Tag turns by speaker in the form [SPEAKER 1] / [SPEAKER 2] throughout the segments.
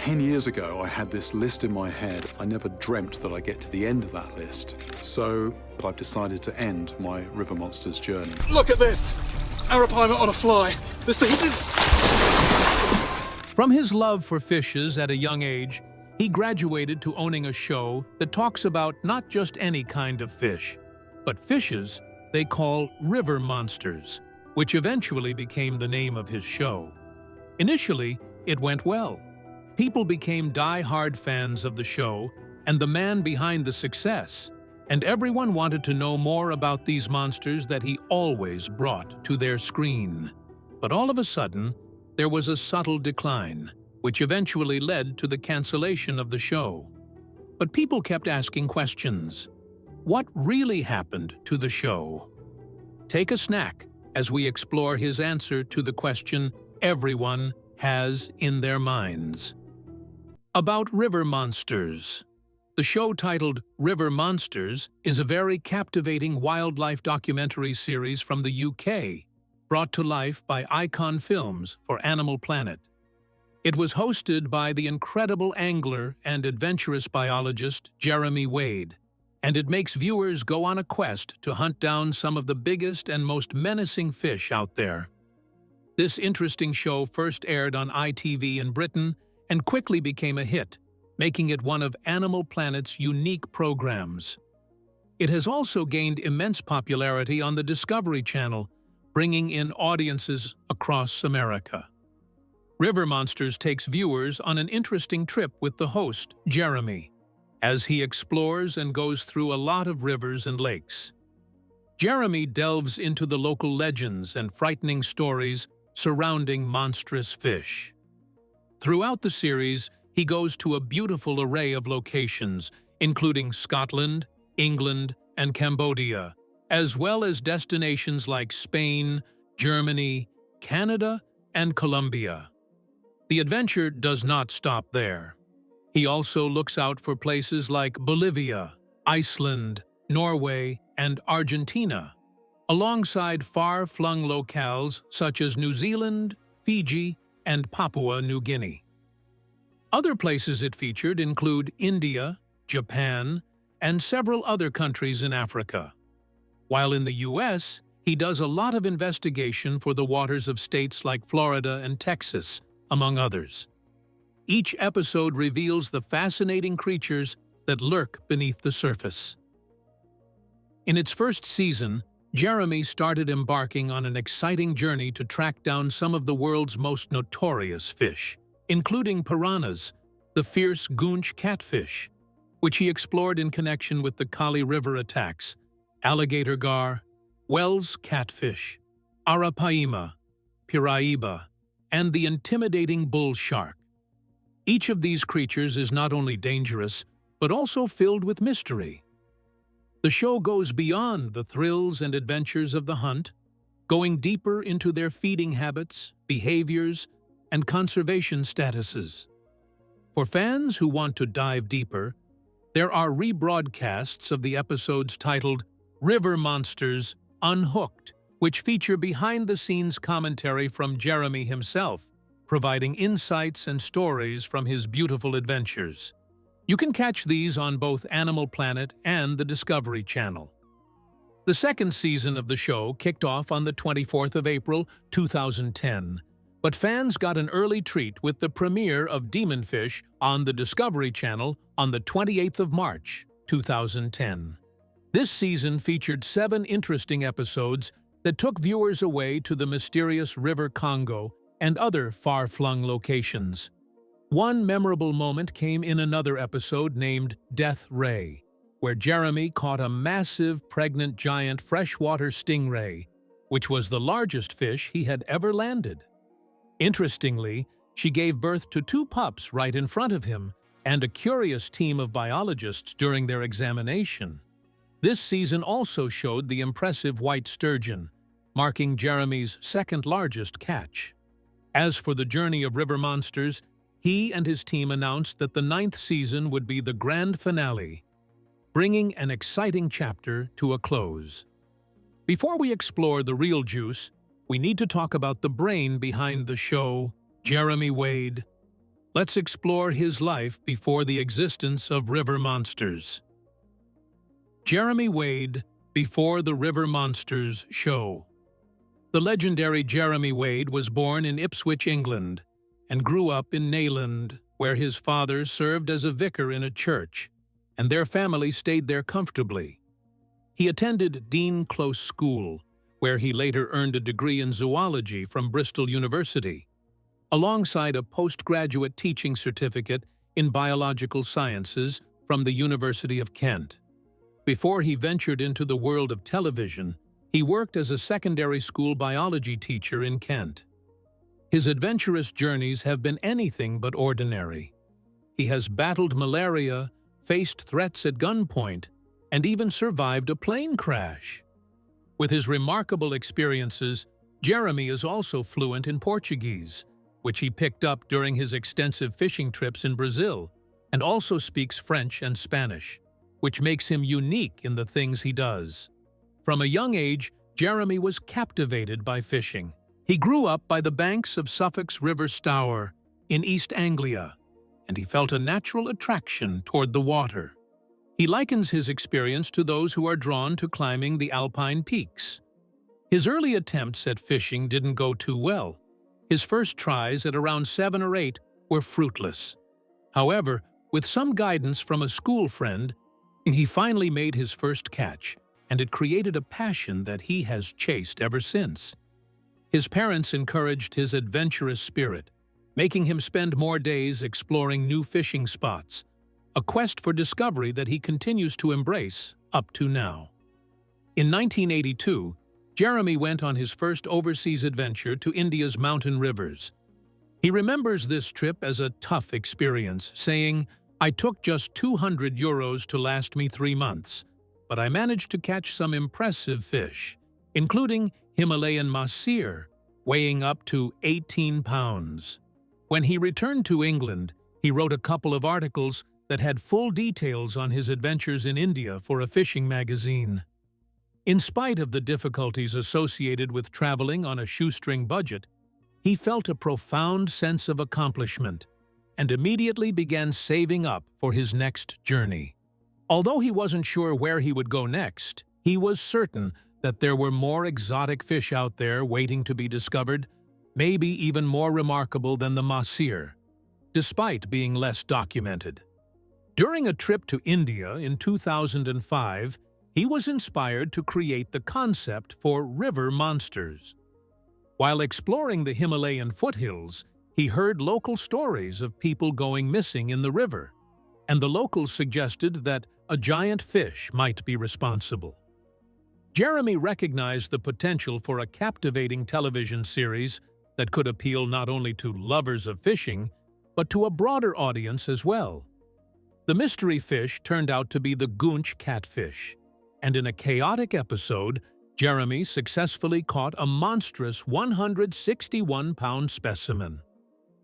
[SPEAKER 1] 10 years ago, I had this list in my head. I never dreamt that I'd get to the end of that list. So I've decided to end my River Monsters journey.
[SPEAKER 2] Look at this! Arapaima on a fly. This thing...
[SPEAKER 3] From his love for fishes at a young age, he graduated to owning a show that talks about not just any kind of fish, but fishes they call river monsters, which eventually became the name of his show. Initially, it went well. People became die-hard fans of the show and the man behind the success, and everyone wanted to know more about these monsters that he always brought to their screen. But all of a sudden, there was a subtle decline, which eventually led to the cancellation of the show. But people kept asking questions. What really happened to the show? Take a snack as we explore his answer to the question everyone has in their minds. About river monsters. The show titled River Monsters is a very captivating wildlife documentary series from the UK, brought to life by Icon Films for Animal Planet. It was hosted by the incredible angler and adventurous biologist Jeremy Wade, and it makes viewers go on a quest to hunt down some of the biggest and most menacing fish out there. This interesting show first aired on ITV in Britain and quickly became a hit, making it one of Animal Planet's unique programs. It has also gained immense popularity on the Discovery Channel, bringing in audiences across America. River Monsters takes viewers on an interesting trip with the host, Jeremy, as he explores and goes through a lot of rivers and lakes. Jeremy delves into the local legends and frightening stories surrounding monstrous fish. Throughout the series, he goes to a beautiful array of locations, including Scotland, England, and Cambodia, as well as destinations like Spain, Germany, Canada, and Colombia. The adventure does not stop there. He also looks out for places like Bolivia, Iceland, Norway, and Argentina, alongside far-flung locales such as New Zealand, Fiji, and Papua New Guinea. Other places it featured include India, Japan, and several other countries in Africa. While in the US, he does a lot of investigation for the waters of states like Florida and Texas, among others. Each episode reveals the fascinating creatures that lurk beneath the surface. In its first season, Jeremy started embarking on an exciting journey to track down some of the world's most notorious fish, including piranhas, the fierce goonch catfish, which he explored in connection with the Kali River attacks, alligator gar, Wells catfish, Arapaima, Piraiba, and the intimidating bull shark. Each of these creatures is not only dangerous, but also filled with mystery. The show goes beyond the thrills and adventures of the hunt, going deeper into their feeding habits, behaviors, and conservation statuses. For fans who want to dive deeper, there are rebroadcasts of the episodes titled River Monsters Unhooked, which feature behind-the-scenes commentary from Jeremy himself, providing insights and stories from his beautiful adventures. You can catch these on both Animal Planet and the Discovery Channel. The second season of the show kicked off on the 24th of April, 2010, but fans got an early treat with the premiere of Demonfish on the Discovery Channel on the 28th of March, 2010. This season featured 7 interesting episodes that took viewers away to the mysterious River Congo and other far-flung locations. One memorable moment came in another episode named Death Ray, where Jeremy caught a massive, pregnant giant freshwater stingray, which was the largest fish he had ever landed. Interestingly, she gave birth to 2 pups right in front of him and a curious team of biologists during their examination. This season also showed the impressive white sturgeon, marking Jeremy's second-largest catch. As for the journey of River Monsters, he and his team announced that the 9th season would be the grand finale, bringing an exciting chapter to a close. Before we explore the real juice, we need to talk about the brain behind the show, Jeremy Wade. let's explore his life before the existence of river monsters. Jeremy Wade before the River Monsters show. The legendary Jeremy Wade was born in Ipswich, England, and grew up in Nayland, where his father served as a vicar in a church, and their family stayed there comfortably. He attended Dean Close School, where he later earned a degree in zoology from Bristol University, alongside a postgraduate teaching certificate in biological sciences from the University of Kent. Before he ventured into the world of television, he worked as a secondary school biology teacher in Kent. His adventurous journeys have been anything but ordinary. He has battled malaria, faced threats at gunpoint, and even survived a plane crash. With his remarkable experiences, Jeremy is also fluent in Portuguese, which he picked up during his extensive fishing trips in Brazil, and also speaks French and Spanish, which makes him unique in the things he does. From a young age, Jeremy was captivated by fishing. He grew up by the banks of Suffolk's River Stour in East Anglia, and he felt a natural attraction toward the water. He likens his experience to those who are drawn to climbing the alpine peaks. His early attempts at fishing didn't go too well. His first tries at around 7 or 8 were fruitless. However, with some guidance from a school friend, he finally made his first catch, and it created a passion that he has chased ever since. His parents encouraged his adventurous spirit, making him spend more days exploring new fishing spots, a quest for discovery that he continues to embrace up to now. In 1982, Jeremy went on his first overseas adventure to India's mountain rivers. He remembers this trip as a tough experience, saying, "I took just €200 to last me 3 months, but I managed to catch some impressive fish, including Himalayan mahseer, weighing up to 18 pounds. When he returned to England, he wrote a couple of articles that had full details on his adventures in India for a fishing magazine. In spite of the difficulties associated with traveling on a shoestring budget, he felt a profound sense of accomplishment and immediately began saving up for his next journey. Although he wasn't sure where he would go next, he was certain that there were more exotic fish out there waiting to be discovered, maybe even more remarkable than the mahseer, despite being less documented. During a trip to India in 2005, he was inspired to create the concept for river monsters. While exploring the Himalayan foothills, he heard local stories of people going missing in the river, and the locals suggested that a giant fish might be responsible. Jeremy recognized the potential for a captivating television series that could appeal not only to lovers of fishing, but to a broader audience as well. The mystery fish turned out to be the goonch catfish, and in a chaotic episode, Jeremy successfully caught a monstrous 161-pound specimen.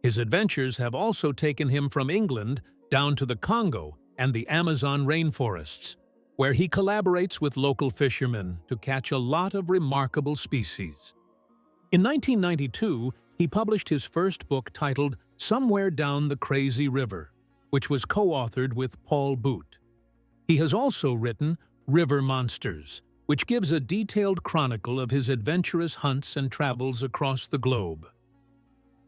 [SPEAKER 3] His adventures have also taken him from England down to the Congo and the Amazon rainforests, where he collaborates with local fishermen to catch a lot of remarkable species. In 1992, he published his first book titled Somewhere Down the Crazy River, which was co-authored with Paul Boot. He has also written River Monsters, which gives a detailed chronicle of his adventurous hunts and travels across the globe.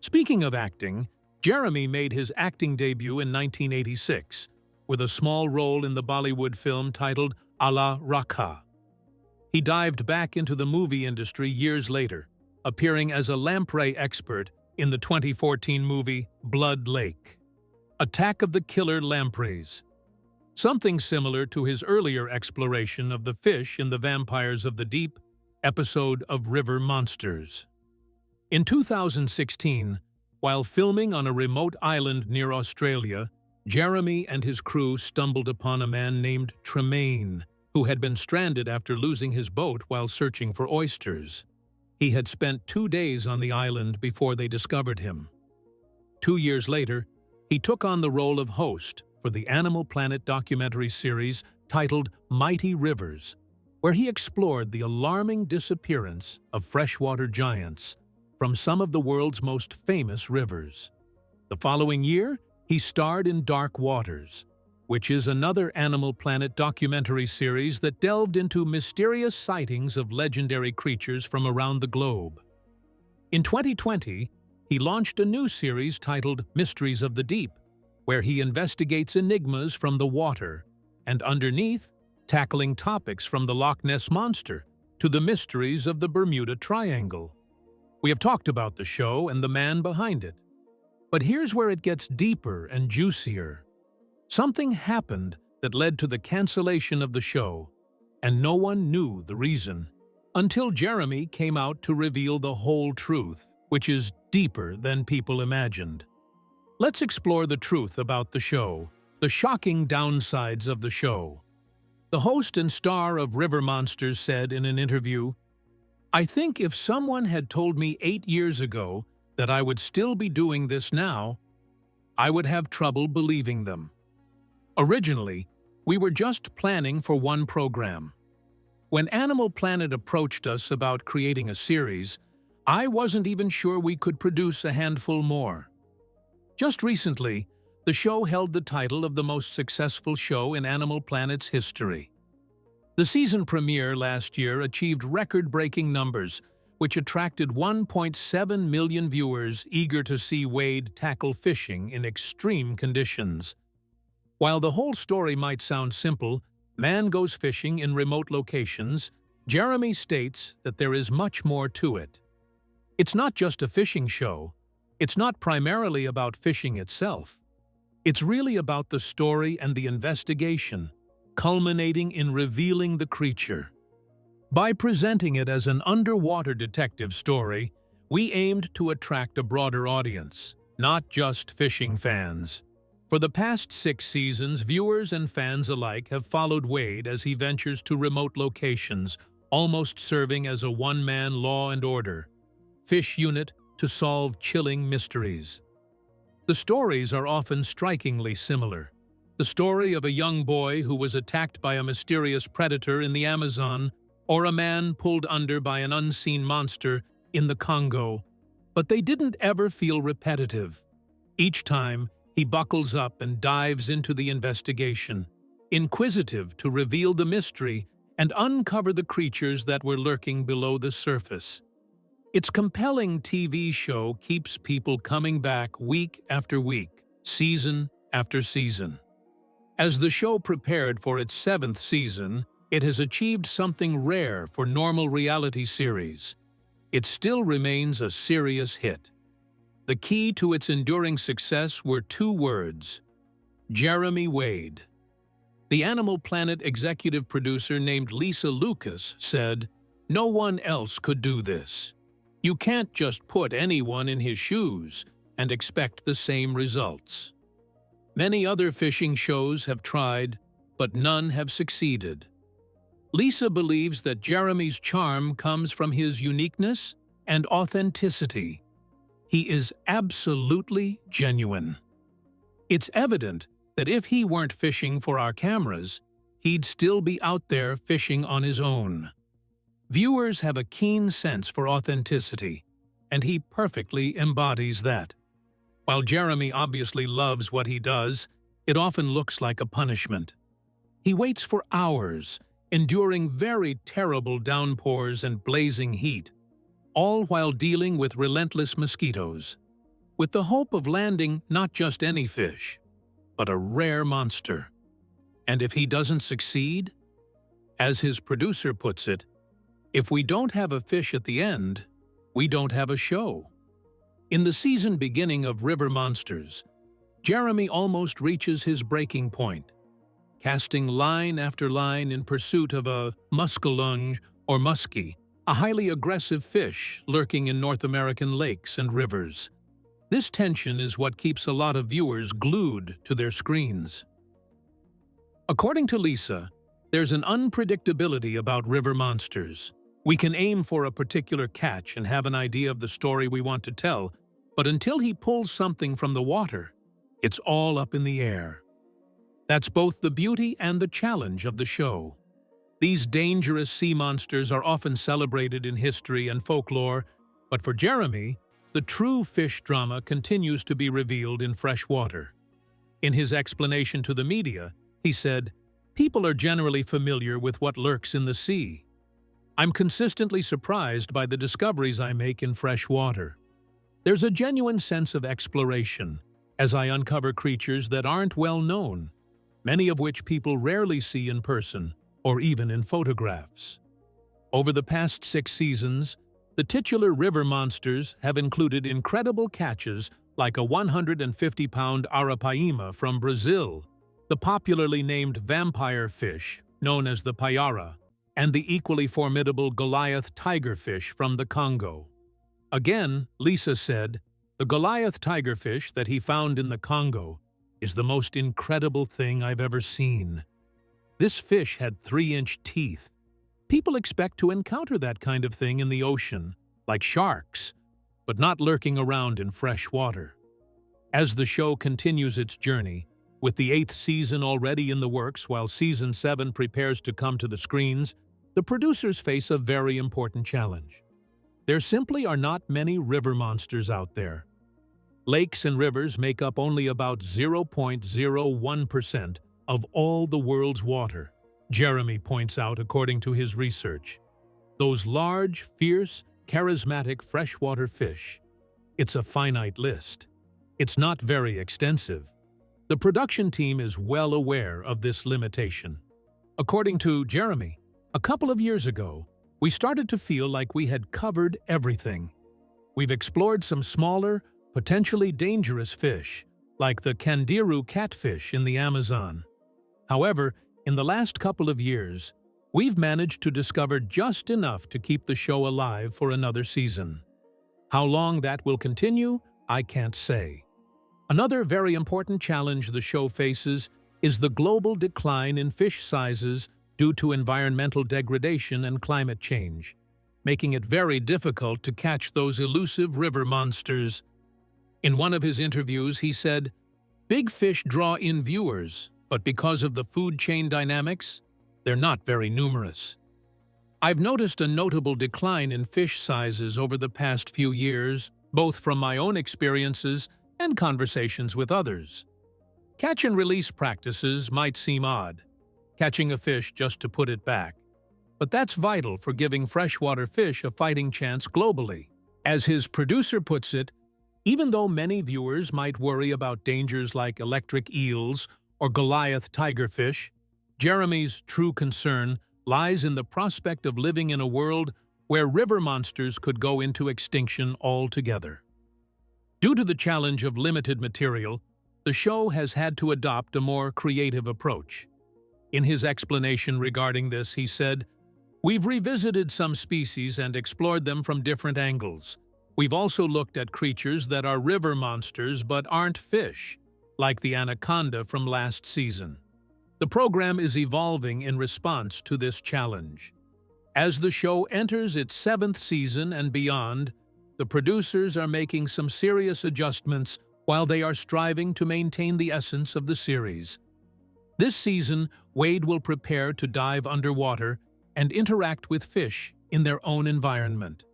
[SPEAKER 3] Speaking of acting, Jeremy made his acting debut in 1986 with a small role in the Bollywood film titled Ala Rakha. He dived back into the movie industry years later, appearing as a lamprey expert in the 2014 movie Blood Lake, Attack of the Killer Lampreys, something similar to his earlier exploration of the fish in the Vampires of the Deep episode of River Monsters. In 2016, while filming on a remote island near Australia, Jeremy and his crew stumbled upon a man named Tremaine, who had been stranded after losing his boat while searching for oysters. He had spent 2 days on the island before they discovered him. 2 years later, he took on the role of host for the Animal Planet documentary series titled Mighty Rivers, where he explored the alarming disappearance of freshwater giants from some of the world's most famous rivers. The following year, he starred in Dark Waters, which is another Animal Planet documentary series that delved into mysterious sightings of legendary creatures from around the globe. In 2020, he launched a new series titled Mysteries of the Deep, where he investigates enigmas from the water and underneath, tackling topics from the Loch Ness Monster to the mysteries of the Bermuda Triangle. We have talked about the show and the man behind it. But here's where it gets deeper and juicier. Something happened that led to the cancellation of the show, and no one knew the reason, until Jeremy came out to reveal the whole truth, which is deeper than people imagined. Let's explore the truth about the show, the shocking downsides of the show. The host and star of River Monsters said in an interview, "I think if someone had told me 8 years ago that I would still be doing this now, I would have trouble believing them. Originally, we were just planning for one program. When Animal Planet approached us about creating a series, I wasn't even sure we could produce a handful more. Just recently, the show held the title of the most successful show in Animal Planet's history. The season premiere last year achieved record-breaking numbers, which attracted 1.7 million viewers eager to see Wade tackle fishing in extreme conditions. While the whole story might sound simple, man goes fishing in remote locations, Jeremy states that there is much more to it. It's not just a fishing show. It's not primarily about fishing itself. It's really about the story and the investigation, culminating in revealing the creature. By presenting it as an underwater detective story, we aimed to attract a broader audience, not just fishing fans. For the past 6 seasons, viewers and fans alike have followed Wade as he ventures to remote locations, almost serving as a one-man law and order fish unit to solve chilling mysteries. The stories are often strikingly similar. The story of a young boy who was attacked by a mysterious predator in the Amazon, or a man pulled under by an unseen monster in the Congo. But they didn't ever feel repetitive. Each time, he buckles up and dives into the investigation, inquisitive to reveal the mystery and uncover the creatures that were lurking below the surface. Its compelling TV show keeps people coming back week after week, season after season. As the show prepared for its 7th season, it has achieved something rare for normal reality series. It still remains a serious hit. The key to its enduring success were 2 words: Jeremy Wade. The Animal Planet executive producer named Lisa Lucas said, "No one else could do this. You can't just put anyone in his shoes and expect the same results." Many other fishing shows have tried, but none have succeeded. Lisa believes that Jeremy's charm comes from his uniqueness and authenticity. He is absolutely genuine. It's evident that if he weren't fishing for our cameras, he'd still be out there fishing on his own. Viewers have a keen sense for authenticity, and he perfectly embodies that. While Jeremy obviously loves what he does, it often looks like a punishment. He waits for hours, enduring very terrible downpours and blazing heat, all while dealing with relentless mosquitoes, with the hope of landing not just any fish, but a rare monster. And if he doesn't succeed, as his producer puts it, if we don't have a fish at the end, we don't have a show. In the season beginning of River Monsters, Jeremy almost reaches his breaking point, casting line after line in pursuit of a muskellunge or muskie, a highly aggressive fish lurking in North American lakes and rivers. This tension is what keeps a lot of viewers glued to their screens. According to Lisa, there's an unpredictability about River Monsters. We can aim for a particular catch and have an idea of the story we want to tell, but until he pulls something from the water, it's all up in the air. That's both the beauty and the challenge of the show. These dangerous sea monsters are often celebrated in history and folklore, but for Jeremy, The true fish drama continues to be revealed in fresh water. In his explanation to the media, he said, "People are generally familiar with what lurks in the sea. I'm consistently surprised by the discoveries I make in fresh water. There's a genuine sense of exploration as I uncover creatures that aren't well known, many of which people rarely see in person or even in photographs." Over the past 6 seasons, the titular river monsters have included incredible catches like a 150-pound arapaima from Brazil, the popularly named vampire fish known as the payara, and the equally formidable Goliath tigerfish from the Congo. Again, Lisa said, "The Goliath tigerfish that he found in the Congo is the most incredible thing I've ever seen. This fish had 3-inch teeth. People expect to encounter that kind of thing in the ocean, like sharks, but not lurking around in fresh water." As the show continues its journey, with the 8th season already in the works while Season 7 prepares to come to the screens, the producers face a very important challenge. There simply are not many river monsters out there. Lakes and rivers make up only about 0.01% of all the world's water, Jeremy points out according to his research. Those large, fierce, charismatic freshwater fish. It's a finite list. It's not very extensive. The production team is well aware of this limitation. According to Jeremy, a couple of years ago, we started to feel like we had covered everything. We've explored some smaller, potentially dangerous fish, like the candiru catfish in the Amazon. However, in the last couple of years, we've managed to discover just enough to keep the show alive for another season. How long that will continue, I can't say. Another very important challenge the show faces is the global decline in fish sizes due to environmental degradation and climate change, making it very difficult to catch those elusive river monsters. In one of his interviews, he said, "Big fish draw in viewers, but because of the food chain dynamics, they're not very numerous. I've noticed a notable decline in fish sizes over the past few years, both from my own experiences and conversations with others. Catch and release practices might seem odd, catching a fish just to put it back, but that's vital for giving freshwater fish a fighting chance globally." As his producer puts it, even though many viewers might worry about dangers like electric eels or Goliath tigerfish, Jeremy's true concern lies in the prospect of living in a world where river monsters could go into extinction altogether. Due to the challenge of limited material, the show has had to adopt a more creative approach. In his explanation regarding this, he said, "We've revisited some species and explored them from different angles. We've also looked at creatures that are river monsters but aren't fish, like the anaconda from last season. The program is evolving in response to this challenge. As the show enters its 7th season and beyond, the producers are making some serious adjustments while they are striving to maintain the essence of the series. This season, Wade will prepare to dive underwater and interact with fish in their own environment.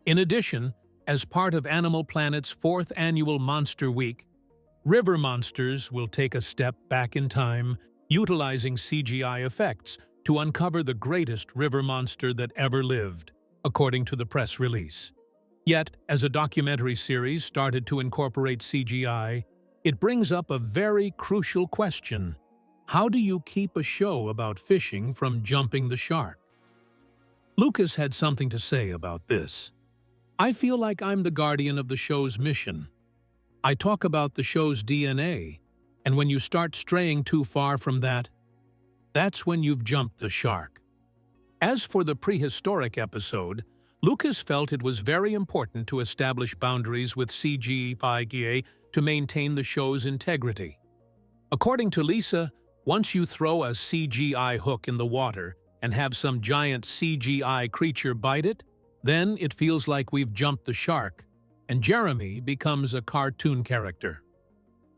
[SPEAKER 3] In addition, as part of Animal Planet's 4th annual Monster Week, River Monsters will take a step back in time, utilizing CGI effects to uncover the greatest river monster that ever lived, according to the press release. Yet, as a documentary series started to incorporate CGI, it brings up a very crucial question. How do you keep a show about fishing from jumping the shark? Lucas had something to say about this. "I feel like I'm the guardian of the show's mission. I talk about the show's DNA, and when you start straying too far from that, that's when you've jumped the shark." As for the prehistoric episode, Lucas felt it was very important to establish boundaries with CGI to maintain the show's integrity. According to Lisa, once you throw a CGI hook in the water and have some giant CGI creature bite it, then it feels like we've jumped the shark, and Jeremy becomes a cartoon character.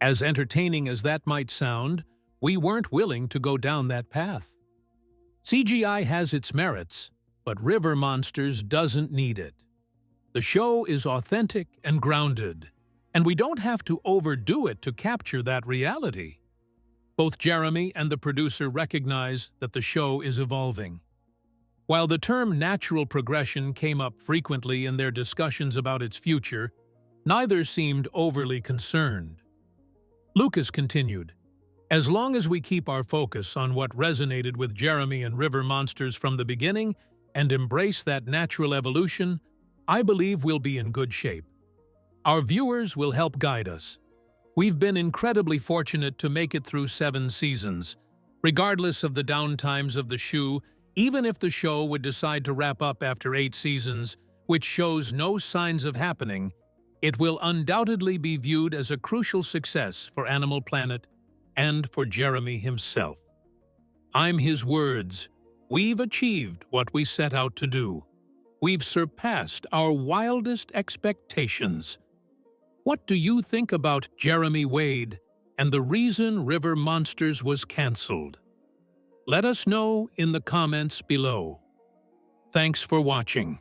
[SPEAKER 3] As entertaining as that might sound, we weren't willing to go down that path. CGI has its merits, but River Monsters doesn't need it. The show is authentic and grounded, and we don't have to overdo it to capture that reality. Both Jeremy and the producer recognize that the show is evolving. While the term natural progression came up frequently in their discussions about its future, neither seemed overly concerned. Lucas continued, "As long as we keep our focus on what resonated with Jeremy and River Monsters from the beginning and embrace that natural evolution, I believe we'll be in good shape. Our viewers will help guide us. We've been incredibly fortunate to make it through 7 seasons. Regardless of the downtimes of the show, even if the show would decide to wrap up after 8 seasons, which shows no signs of happening, it will undoubtedly be viewed as a crucial success for Animal Planet and for Jeremy himself. I'm his words. We've achieved what we set out to do. We've surpassed our wildest expectations. What do you think about Jeremy Wade and the reason River Monsters was cancelled? Let us know in the comments below. Thanks for watching.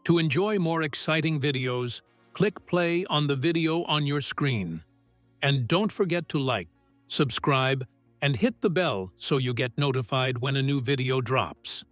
[SPEAKER 3] To enjoy more exciting videos, click play on the video on your screen. And don't forget to like, subscribe, and hit the bell so you get notified when a new video drops.